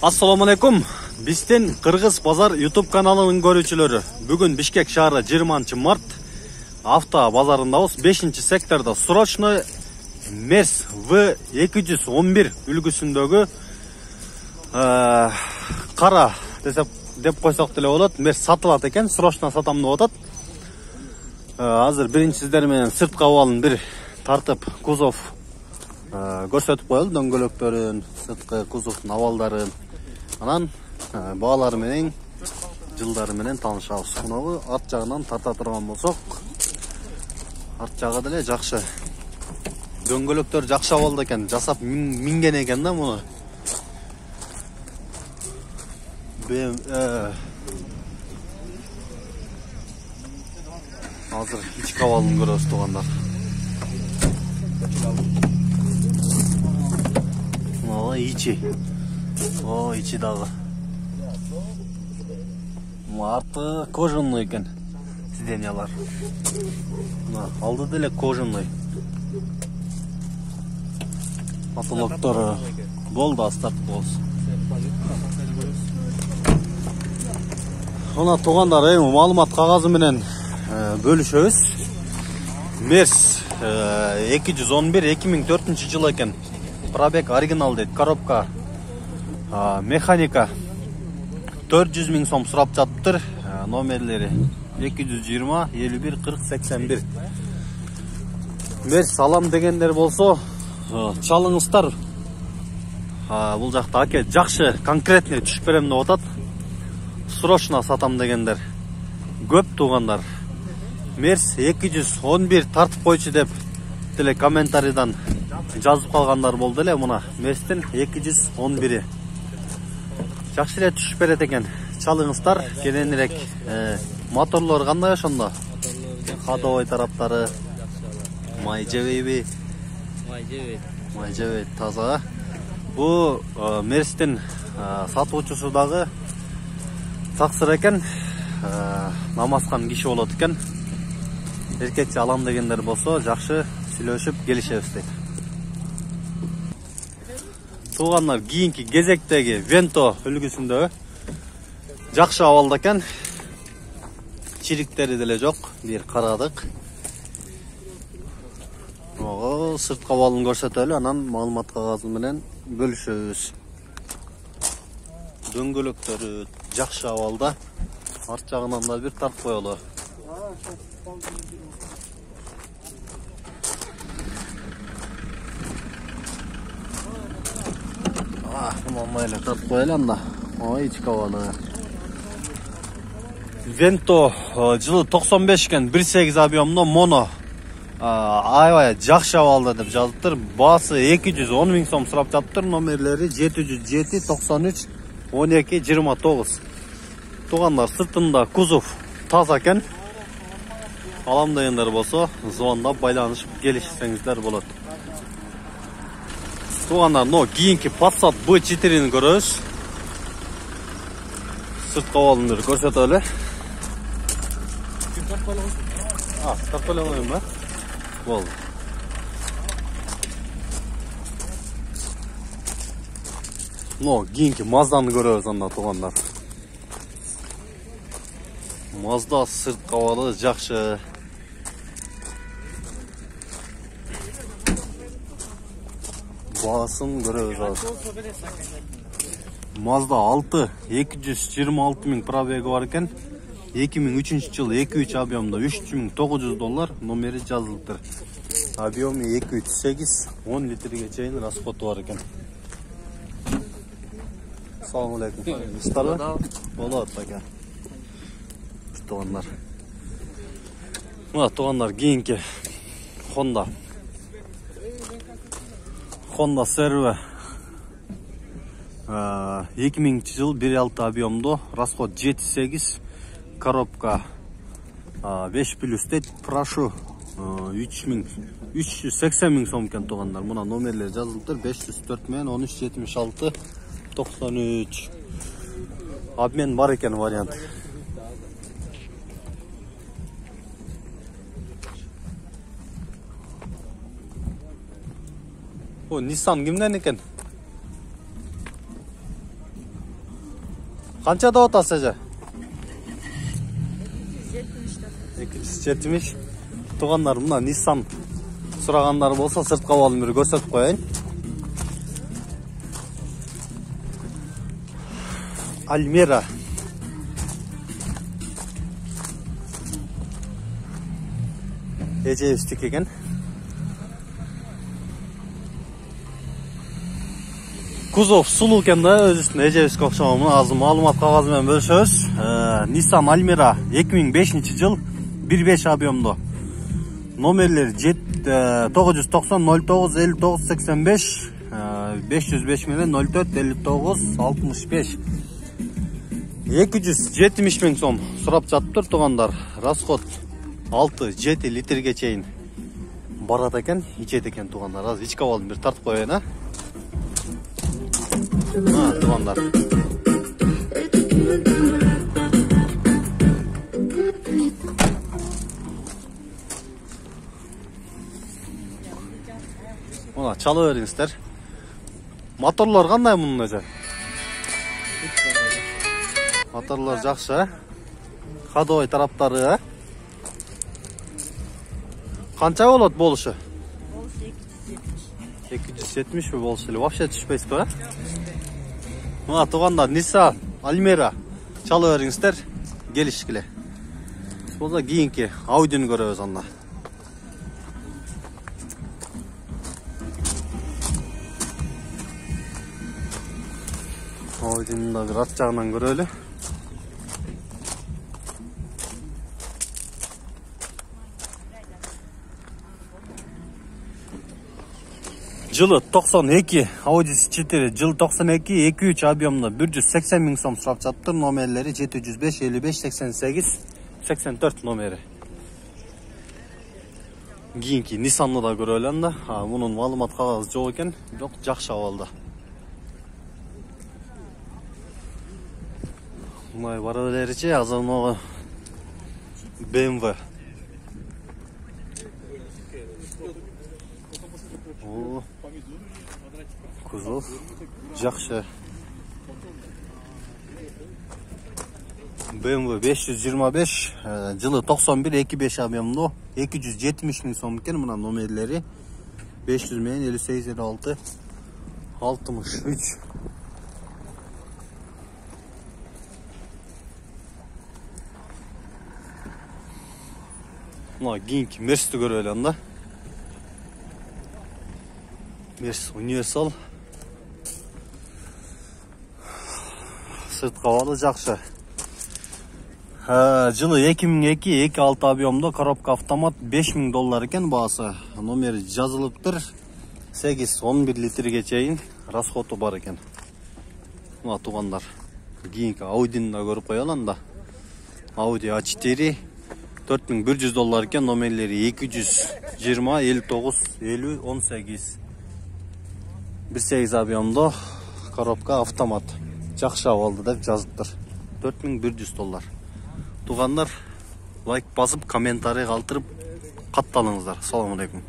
Assalamu alaikum. Биздин Кыргыз базар YouTube каналынын көрүүчүлөрү. Бүгүн Бишкек шаары 20 март авто базарындабыз. 5-секторда срочной Мерс V211 үлгүсүндөгү кара деп койсок деле болот. Мерс сатылат экен, срочно сатам деп атат. Азыр биринчи сиздер менен сырткы абалын бир тартып кузов көрсөтүп коелу, дөңгөлөктөрүн, сырткы кузовдун абалдарын. Анан баалары менен, жылдары менен таанышабыз. Мынабы арт жагынан тарта турган болсок, арт жагы деле жакшы. Дөңгөлөктөр жакшы абалда экен, жасап минген экен да муну. Азыр ички абалын көрөбүз туугандар. Мына ичи. О, ичи дагы. Арты кожаный экен сиденьялар. Алды деле кожаный. Потолоктор болду, астарт болсун. Мына туугандар, маалымат кагазы менен бөлүшөбүз. Мерс 211 2004-жылы экен. Пробег оригинал дейт, коробка механика 400 000 сом сурап жатыптыр. Номерлери 220 51 40 81. Мерс алам дегендер болсо чалыңыздар. Бул жакта аке жакшы конкретный түшүп берем деп атат. Срочно сатам дегендер көп туугандар. Мерс 211 тартып койчу деп деле комментарийдан жазып калгандар болду эле. Мына Мерстин 211. Жакшы эле түшүп берет экен. Чалыңыздар, кененирээк моторлор кандай ошондо? Ходовой тараптары май жебейби? Май жебейт, таза. Бу Мерстин сатуучусу дагы таксыр экен. Намазган киши болот экен. Эркекче алам дегендер болсо, жакшы сүйлөшүп келишебиз дейт. Туугандар, кийинки кезектеги Венто үлгүсүндө жакшы абалда экен. Чириктери деле жок, бир карадык. Ого, сырткы абалын көрсөтөлү, анан маалымат кагазы менен бөлүшөбүз. Дөңгөлөктөрү жакшы абалда. Арт жагынан да бир тартып коелу. Мамайлы тартып коелу анда. Ой, ички абалы. Венто жылы 95 экен, 1.8 объемдо моно. Аябай жакшы абалда деп жазыптыр. Баасы 210 000 сом сурап жатыптыр. Номерлери 707 93 12 29. Туугандар, сыртында кузов таза экен. Алам дегендер болсо, звондап байланышып келишсеңиздер болот. Туугандар, кийинки Passat B4-ни көрөбүз. Сырткы абалын көрсөтөлү. Тартып элем ба? Болду. Кийинки Мазданы көрөбүз анда туугандар. Мазда сырткы абалы жакшы. Баасын көрөбүз. Mazda 6 226 000 пробеги бар экен. 2003-жылы 2.3 объемда $3.900 номери жазылыптыр. Объемы 2.8 10 литрге чейин расходу бар экен. Assalamu alaikum. Истары болот така. Туугандар. Мына туугандар, кийинки Honda CR-V 2000-жыл 1.6 объемдо, расход 7.8, коробка 5+ дейт. Прошу 380 000 сом экен туугандар. Мына номерлери жазылыптыр. 504 менен 1376 93. Обмен бар экен вариант. Nissan kimden eкен? Kança da otası eже? 270. Тугандар, мына Nissan сурагандар болсо сырт кабалын бир көрсөтүп коеюн. Almera. Эже үстүк экен. Кузов сулуу экен да, өз үстүнө эжебизге окшогон. Азыр маалымат кагазы менен бөлүшөбүз. Nissan Almera 2005-жыл 1.5 объемдо. Номерлери 990 09 59 85 505 менен 04 59 65. 270 миң сом сурап жатыптыр тугандар. Расход 6-7 литрге чейин барат экен, ичет экен тугандар. Азыр ичке алып бир тартып коеюн, а? Тугандар. Мына чала бериңиздер. Моторлор кандай мунун өзү? Моторлор жакшы, ходовой тараптары, Канча болот болушу? 270 болушу эле вообще түшпөйсүз, Мына тугандар, Nissan Almera чала бериңиздер, келишкиле. Болсо кийинки Audi'ни көрөбүз анда. Audi'ni да бир ат жагынан көрөлү. Жылы 92, Audi 4, жылы 92, 2.3 объемда 180 миң сом сурап жатыптыр. Номерлери 705, 55, 88, 84 номери. Кийинки Nissan'ны да көрөлү анда. Мунун маалымат кагазы жок экен, бирок жакшы абалда. Мына бара береричи, азыр могу BMW. Кузов жакшы. BMW 525, жылы 91, 2.5 объемдо 270 миң сом экен. Мына номерлери 500 менен 58, 56, 63. Мына кийинки Mercedes көрөлү анда. Mercedes Universal. Сырт кабалы жакшы. Жылы 2002, 2.6 объемдо коробка автомат $5000 экен баасы. Номери жазылыптыр. 8-11 литрге чейин расходу бар экен. Мына тугандар, кийинки Audi'ни да көрүп коелу анда. Audi A4 $4100 экен. Номерлери 220, 59, 50, 18. 1.8 объемдо коробка автомат. Жакшы абалда деп жазыптыр. $4100. Тугандар, лайк басып, комментарий калтырып, катталыңыздар. Салам алейкум.